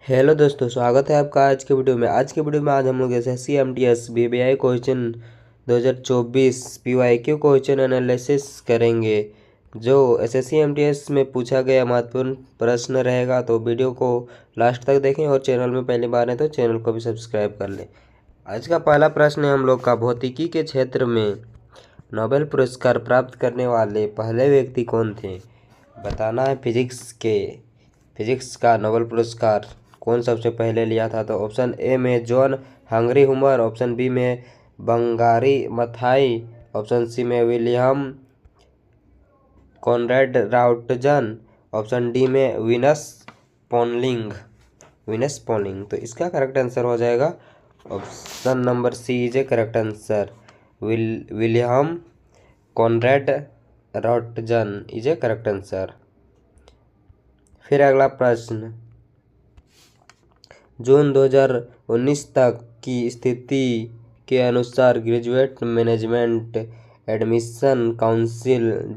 Hello दोस्तों, स्वागत है आपका आज के वीडियो में। आज हम लोग SSC MTS BBI question 2024 PYQ question analysis करेंगे। जो एसएससी एमटीएस में पूछा गया महत्वपूर्ण प्रश्न रहेगा, तो वीडियो को लास्ट तक देखें और चैनल में पहली बार है तो चैनल को भी सब्सक्राइब कर लें। आज का पहला प्रश्न है हम लोग का, भौतिकी के क्षेत्र में नोबेल पुरस्कार प्राप्त करने वाले पहले व्यक्ति कौन थे? बताना है। फिजिक्स का नोबेल पुरस्कार कौन सबसे पहले लिया था? तो ऑप्शन ए में जॉन हंगरी हुमर, ऑप्शन बी में बंगारी मथाई, ऑप्शन सी में William Conrad Roentgen, option D में विनस पॉलिंग। तो इसका करेक्ट आंसर हो जाएगा option number C is a correct answer. William Conrad Roentgen is a correct answer. फिर अगला प्रश्न, जून 2019 तक की स्थिति के अनुसार graduate management admission council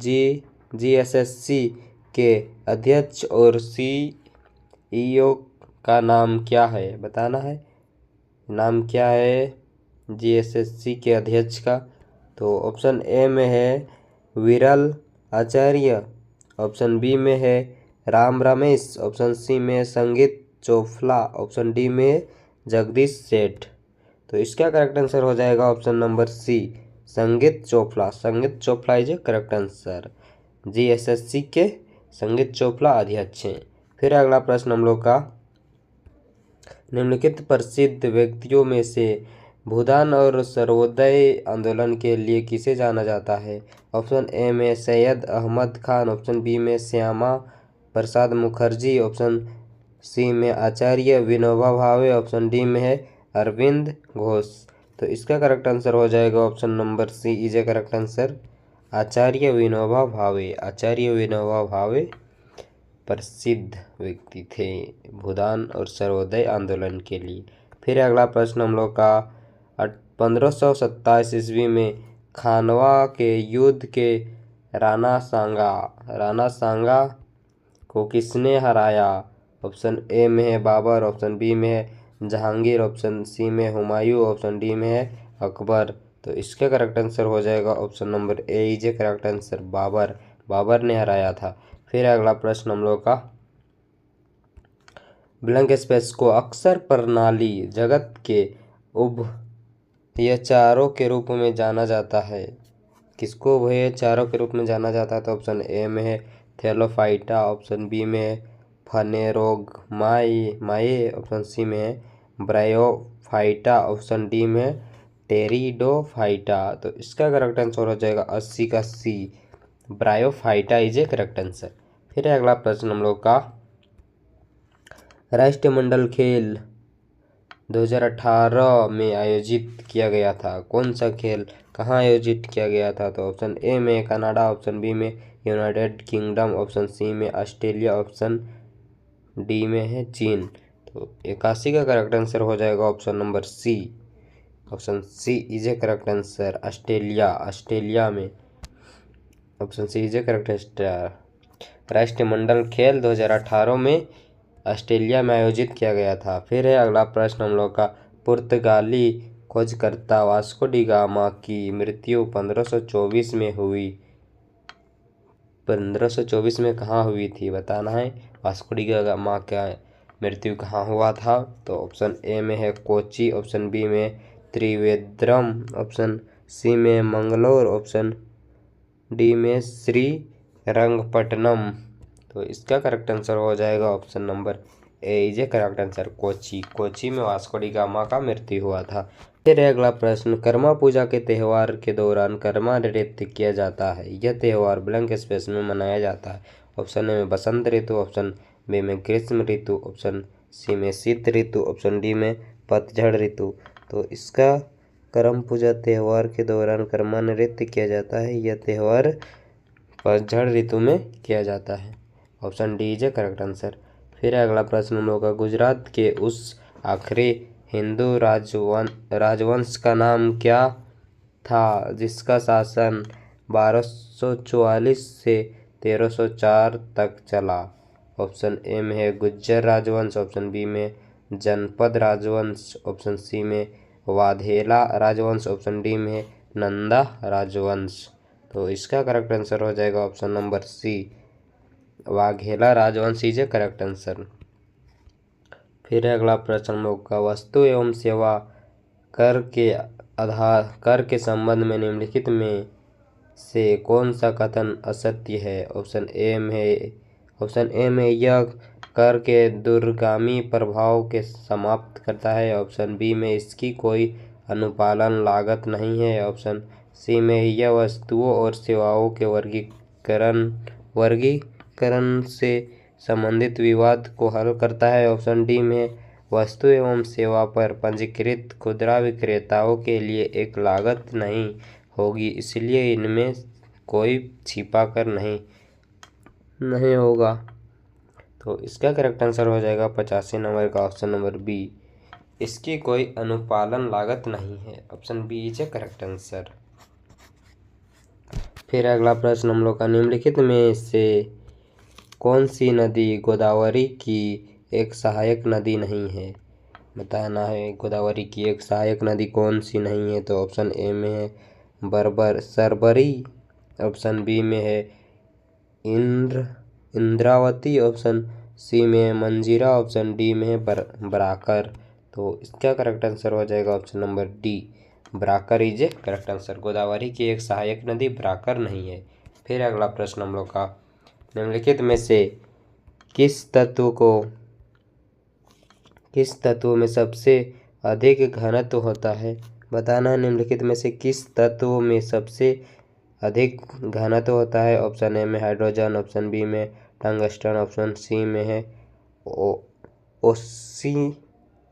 GSSC के अध्यक्ष और सीईओ का नाम क्या है? बताना है। नाम क्या है जीएसएससी के अध्यक्ष का? तो ऑप्शन ए में है विरल आचार्य, ऑप्शन बी में है राम रमेश, ऑप्शन सी में संगीत चोपड़ा, ऑप्शन डी में जगदीश सेठ। तो इसका करेक्ट आंसर हो जाएगा ऑप्शन नंबर सी, संगीत Chopra is a correct answer. GSSC के संगीत चोपड़ा अध्यक्ष हैं। फिर अगला प्रश्न हम लोग का, निम्नलिखित प्रसिद्ध व्यक्तियों में से भूदान और सर्वोदय आंदोलन के लिए किसे जाना जाता है? ऑप्शन ए में सैयद अहमद खान, ऑप्शन बी में श्यामा प्रसाद मुखर्जी, ऑप्शन सी में आचार्य विनोबा भावे, ऑप्शन डी में है अरविंद घोष। तो इसका करेक्ट आंसर हो जाएगा option number C is a correct answer, Acharya Vinoba Bhave प्रसिद्ध व्यक्ति थे भूदान और सर्वोदय आंदोलन के लिए। फिर अगला प्रश्न हम लोग का, 1527 ईस्वी में खानवा के युद्ध के राणा सांगा को किसने हराया? ऑप्शन ए में है बाबर, ऑप्शन बी में है जहांगीर, ऑप्शन सी में हुमायूं, ऑप्शन डी में है अकबर। तो इसका करेक्ट आंसर हो जाएगा option number A is a correct answer, Babar ने हराया था। फिर अगला प्रश्न हम लोग का, ब्लैंक स्पेस को अक्षर प्रणाली जगत के उभयचरों के रूप में जाना जाता है। किसको उभयचरों के रूप में जाना जाता है? तो ऑप्शन ए में है थैलोफाइटा, ऑप्शन बी में है फनेरोगमाए, ऑप्शन सी में है ब्रायोफाइटा, ऑप्शन डी में है टेरिडोफाइटा। तो इसका करेक्ट आंसर हो जाएगा 80 का C, bryophyta is a correct answer. फिर अगला प्रश्न हम लोग का, राष्ट्रमंडल खेल 2018 में आयोजित किया गया था। कौन सा खेल कहाँ आयोजित किया गया था? तो ऑप्शन ए में कनाडा, ऑप्शन बी में यूनाइटेड किंगडम, ऑप्शन सी में ऑस्ट्रेलिया, ऑप्शन डी में है चीन। तो 81 का करेक्ट आंसर हो जाएगा option number C, option C is a correct answer, Australia में, option C is a correct answer. राष्ट्रमंडल खेल 2018 में ऑस्ट्रेलिया में आयोजित किया गया था। फिर है अगला प्रश्न हम लोग का, पुर्तगाली खोजकर्ता वास्को डी गामा की मृत्यु 1524 में हुई। 1524 में कहाँ हुई थी? बताना है। वास्को डी गामा का मृत्यु कहाँ हुआ था? तो ऑप्शन ए में है कोची, ऑप्शन बी में त्रिवेंद्रम, ऑप्शन सी में मंगलोर, ऑप्शन डी में श्रीरंगपट्टनम। तो इसका करेक्ट आंसर हो जाएगा option number A is a correct answer, Kochi में वास्को डी गामा का मृत्यु हुआ था। फिर अगला प्रश्न, कर्मा पूजा के त्यौहार के दौरान कर्मा नृत्य किया जाता है। यह त्यौहार ब्लैंक स्पेस में मनाया जाता है। ऑप्शन ए में बसंत ऋतु, ऑप्शन बी में ग्रीष्म ऋतु, ऑप्शन सी में शीत ऋतु, ऑप्शन डी में पतझड़ ऋतु। तो इसका कर्म पूजा त्यौहार के दौरान कर्मा नृत्य किया जाता है। यह त्यौहार पतझड़ ऋतु में किया जाता है, option D is a correct answer. फिर अगला प्रश्न हम लोग का, गुजरात के उस आखिरी हिंदू राजवंश का नाम क्या था जिसका शासन 1244 से 1304 तक चला? ऑप्शन ए में है गुज्जर राजवंश, ऑप्शन बी में जनपद राजवंश, ऑप्शन सी में वाघेला राजवंश, ऑप्शन डी में नंदा राजवंश। तो इसका करेक्ट आंसर हो जाएगा ऑप्शन नंबर सी, वाघेला राजवंश इज ए करेक्ट आंसर। फिर अगला प्रश्न हम लोग का, वस्तु एवं सेवा कर के संबंध में निम्नलिखित में से कौन सा कथन असत्य है। ऑप्शन ए में यह कर के दूरगामी प्रभाव के समाप्त करता है, ऑप्शन बी में इसकी कोई अनुपालन लागत नहीं है, ऑप्शन सी में यह वस्तुओं और सेवाओं के वर्गीकरण से संबंधित विवाद को हल करता है, ऑप्शन डी में वस्तु एवं सेवा पर पंजीकृत खुदरा विक्रेताओं के लिए एक लागत नहीं होगी, इसलिए इनमें कोई छिपा कर नहीं होगा। तो इसका करेक्ट आंसर हो जाएगा 85 नंबर का ऑप्शन नंबर बी, इसकी कोई अनुपालन लागत नहीं है, option B is a correct answer. फिर अगला प्रश्न हम लोग का, निम्नलिखित में से कौन सी नदी गोदावरी की एक सहायक नदी नहीं है, बताना है गोदावरी की एक सहायक नदी कौन सी नहीं है। तो ऑप्शन ए में है सरबरी, ऑप्शन बी में है इंद्रावती, ऑप्शन सी में है मंजीरा, ऑप्शन डी में है बराकर। तो इसका करेक्ट आंसर हो जाएगा option number D, Barakar is a correct answer. Godavari की एक सहायक नदी बराकर नहीं है। फिर अगला प्रश्न हम लोग का, निम्नलिखित में से किस तत्व में सबसे अधिक घनत्व होता है, बताना है निम्नलिखित में से किस तत्व में सबसे अधिक घनत्व होता है। ऑप्शन ए में हाइड्रोजन, ऑप्शन बी में टंगस्टन, ऑप्शन सी में है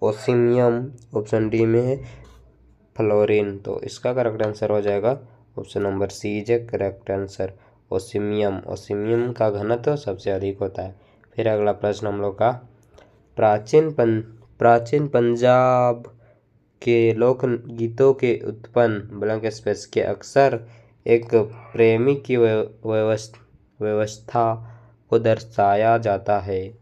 ओसिमियम, ऑप्शन डी में है फ्लोरीन। तो इसका करेक्ट आंसर हो जाएगा option number C is a correct answer, osmium का घनत्व सबसे अधिक होता है। फिर अगला प्रश्न हम लोग का, प्राचीन पंजाब के लोक गीतों के उत्पन्न ब्लैंक स्पेस के अक्सर एक प्रेमी की व्यवस्था को दर्शाया जाता है,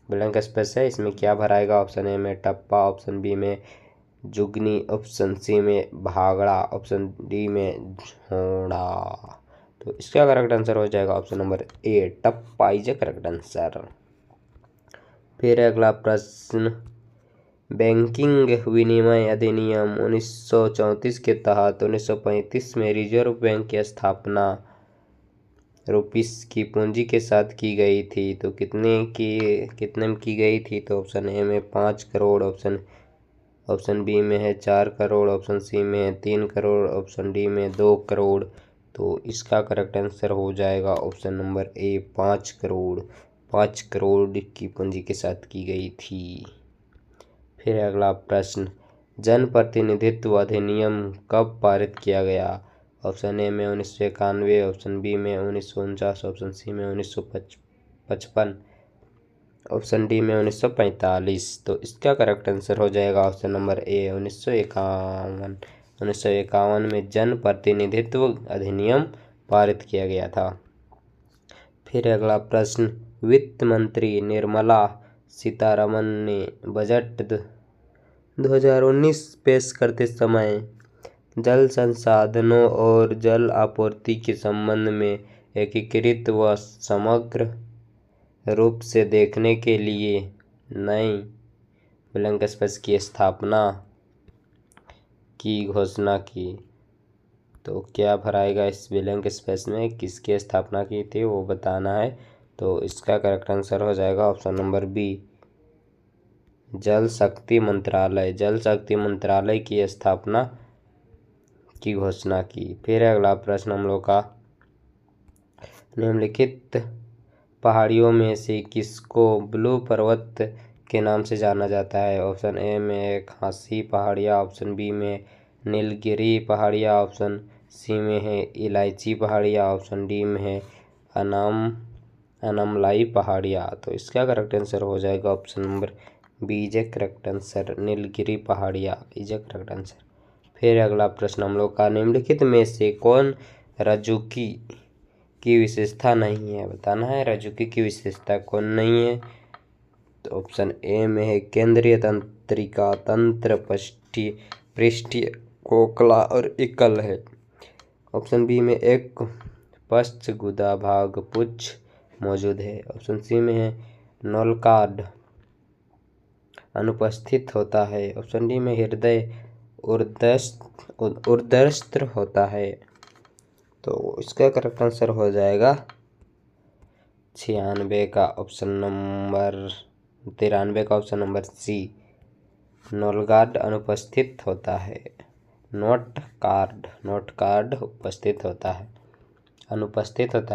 ब्लैंक स्पेस है, इसमें क्या भराएगा। ऑप्शन ए में टप्पा, ऑप्शन बी में जुगनी, ऑप्शन सी में भागड़ा, ऑप्शन डी में झोड़ा। तो इसका करेक्ट आंसर हो जाएगा option number A, tappa is a correct answer. फिर अगला प्रश्न, बैंकिंग विनिमय अधिनियम 1934 के तहत 1935 में रिजर्व बैंक की स्थापना रुपीस की पूंजी के साथ की गई थी। तो कितने में की गई थी। तो ऑप्शन ए में 5 करोड़, ऑप्शन बी में है 4 करोड़, ऑप्शन सी में है 3 करोड़, ऑप्शन डी में 2 करोड़। तो इसका करेक्ट आंसर हो जाएगा ऑप्शन नंबर ए, 5 करोड़। 5 करोड़ की पूंजी के साथ की गई थी। फिर अगला प्रश्न, जनप्रतिनिधित्व अधिनियम कब पारित किया गया। ऑप्शन ए में 1991, ऑप्शन बी में 1949, ऑप्शन सी में 1955, ऑप्शन डी में 1945। तो इसका करेक्ट आंसर हो जाएगा ऑप्शन नंबर ए, 1951 में जनप्रतिनिधित्व अधिनियम पारित किया गया था। फिर अगला प्रश्न, वित्त मंत्री निर्मला सीतारमण ने बजट 2019 पेश करते समय जल संसाधनों और जल आपूर्ति के संबंध में एकीकृत व समग्र रूप से देखने के लिए नई ब्लैंक स्पेस की स्थापना की घोषणा की। तो क्या भराएगा इस ब्लैंक स्पेस में, किसकी स्थापना की थी वो बताना है। तो इसका करेक्ट आंसर हो जाएगा ऑप्शन नंबर बी, जल शक्ति मंत्रालय की स्थापना की घोषणा की। फिर अगला प्रश्न हम लोग का, निम्नलिखित पहाड़ियों में से किसको ब्लू पर्वत के नाम से जाना जाता है। ऑप्शन ए में खासी पहाड़ियाँ, ऑप्शन बी में नीलगिरी पहाड़ियाँ, ऑप्शन सी में है इलायची पहाड़ियाँ, ऑप्शन डी में है अनमलाई पहाड़ियाँ। तो इसका करेक्ट आंसर हो जाएगा option number B is a correct answer, Nilgiri पहाड़ियाँ इज ए करेक्ट आंसर। फिर अगला प्रश्न हम लोग का, निम्नलिखित में से कौन की विशेषता नहीं है, बताना है राजुकी की विशेषता कौन नहीं है। तो ऑप्शन ए में है केंद्रीय तंत्रिका तंत्र, पृष्ठीय खोखला और एकल है। ऑप्शन बी में एक पश्च गुदा भाग पुच्छ मौजूद है। ऑप्शन सी में है नोलकार्ड अनुपस्थित होता है। ऑप्शन डी में हृदय ऊर्ध्वस्त्र होता है। तो इसका करेक्ट आंसर हो जाएगा 93 का ऑप्शन नंबर सी, नोलकार्ड अनुपस्थित होता है। नोट कार्ड उपस्थित होता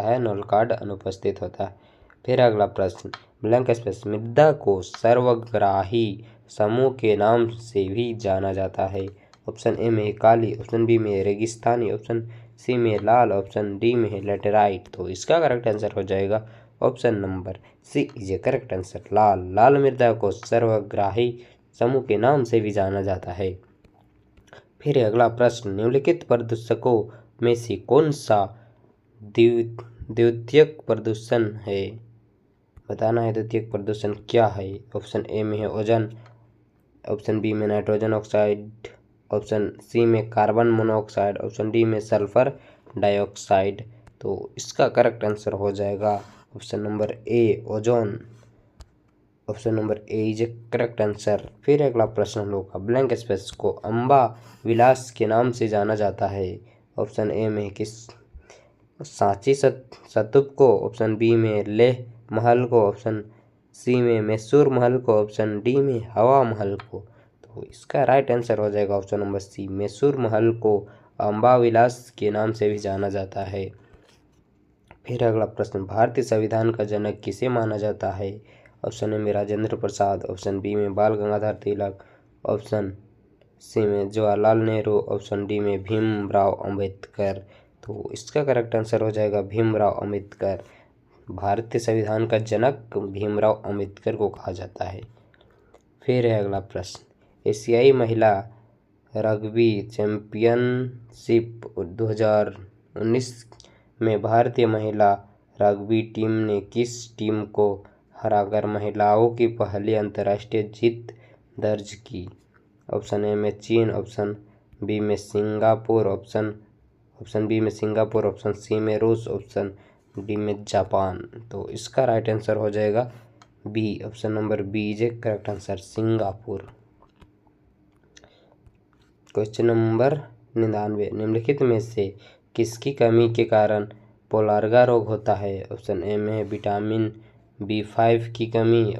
है, नोलकार्ड अनुपस्थित होता है। फिर अगला प्रश्न, ब्लैंक स्पेस, मृदा को सर्वग्राही समूह के नाम से भी जाना जाता है। ऑप्शन ए में काली, ऑप्शन बी में रेगिस्तानी, ऑप्शन सी में लाल, ऑप्शन डी में लेटेराइट। तो इसका करेक्ट आंसर हो जाएगा option number C is a correct answer, लाल मृदा को सर्वग्राही समूह के नाम से भी जाना जाता है। फिर अगला प्रश्न, निम्नलिखित प्रदूषकों में से कौन सा द्वितीयक प्रदूषण है, बताना है द्वितीयक प्रदूषण क्या है। ऑप्शन ए में है ओजोन, ऑप्शन बी में नाइट्रोजन ऑक्साइड, ऑप्शन सी में कार्बन मोनोऑक्साइड, ऑप्शन डी में सल्फर डाइऑक्साइड। तो इसका करेक्ट आंसर हो जाएगा option number A, ozone. Option number A is a correct answer. फिर अगला प्रश्न हम लोग का, ब्लैंक स्पेस को अम्बा विलास के नाम से जाना जाता है। ऑप्शन ए में किस सांची स्तूप को, ऑप्शन बी में लेह महल को, ऑप्शन सी में मैसूर महल को, ऑप्शन डी में हवा महल को। तो इसका राइट आंसर हो जाएगा ऑप्शन नंबर सी, मैसूर महल को अम्बा विलास के नाम से भी जाना जाता है। फिर अगला प्रश्न, भारतीय संविधान का जनक किसे माना जाता है। ऑप्शन ए में राजेंद्र प्रसाद, ऑप्शन बी में बाल गंगाधर तिलक, ऑप्शन सी में जवाहरलाल नेहरू, ऑप्शन डी में भीमराव अंबेडकर। तो इसका करेक्ट आंसर हो जाएगा भीमराव अंबेडकर। भारतीय संविधान का जनक भीमराव अंबेडकर को कहा जाता है। फिर है अगला प्रश्न, एशियाई महिला रग्बी चैंपियनशिप 2019 में भारतीय महिला रग्बी टीम ने किस टीम को हराकर महिलाओं की पहली अंतर्राष्ट्रीय जीत दर्ज की। ऑप्शन ए में चीन, ऑप्शन बी में सिंगापुर, ऑप्शन बी में सिंगापुर, ऑप्शन सी में रूस, ऑप्शन डी में जापान। तो इसका राइट आंसर हो जाएगा B, option number B is a correct answer, Singapore. Question number 99, निम्नलिखित में से किसकी कमी के कारण पोलार्गा रोग होता है। ऑप्शन ए में है विटामिन B5 की कमी,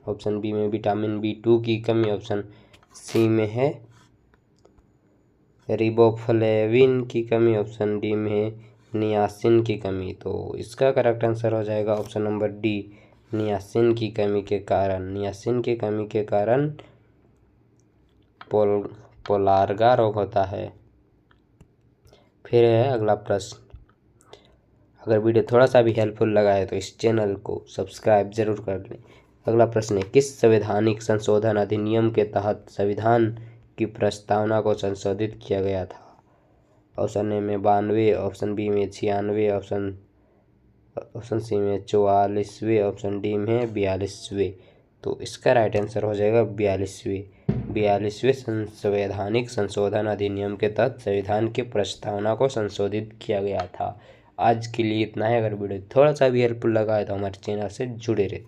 ऑप्शन बी में विटामिन B2 की कमी, ऑप्शन सी में है रिबोफ्लेविन की कमी, ऑप्शन डी में है नियासिन की कमी। तो इसका करेक्ट आंसर हो जाएगा ऑप्शन नंबर डी, नियासिन की कमी के कारण पोलार्गा रोग होता है। फिर है अगला प्रश्न, अगर वीडियो थोड़ा सा भी हेल्पफुल लगा है तो इस चैनल को सब्सक्राइब जरूर कर लें। अगला प्रश्न है, किस संवैधानिक संशोधन अधिनियम के तहत संविधान की प्रस्तावना को संशोधित किया गया था। ऑप्शन ए में 92, ऑप्शन बी में 96, ऑप्शन सी में 44वें, ऑप्शन डी में 42वें। तो इसका राइट आंसर हो जाएगा 42वें संवैधानिक संशोधन अधिनियम के तहत संविधान की प्रस्तावना को संशोधित किया गया था। आज के लिए इतना है। अगर वीडियो थोड़ा सा भी हेल्पफुल लगा है तो हमारे चैनल से जुड़े रहे।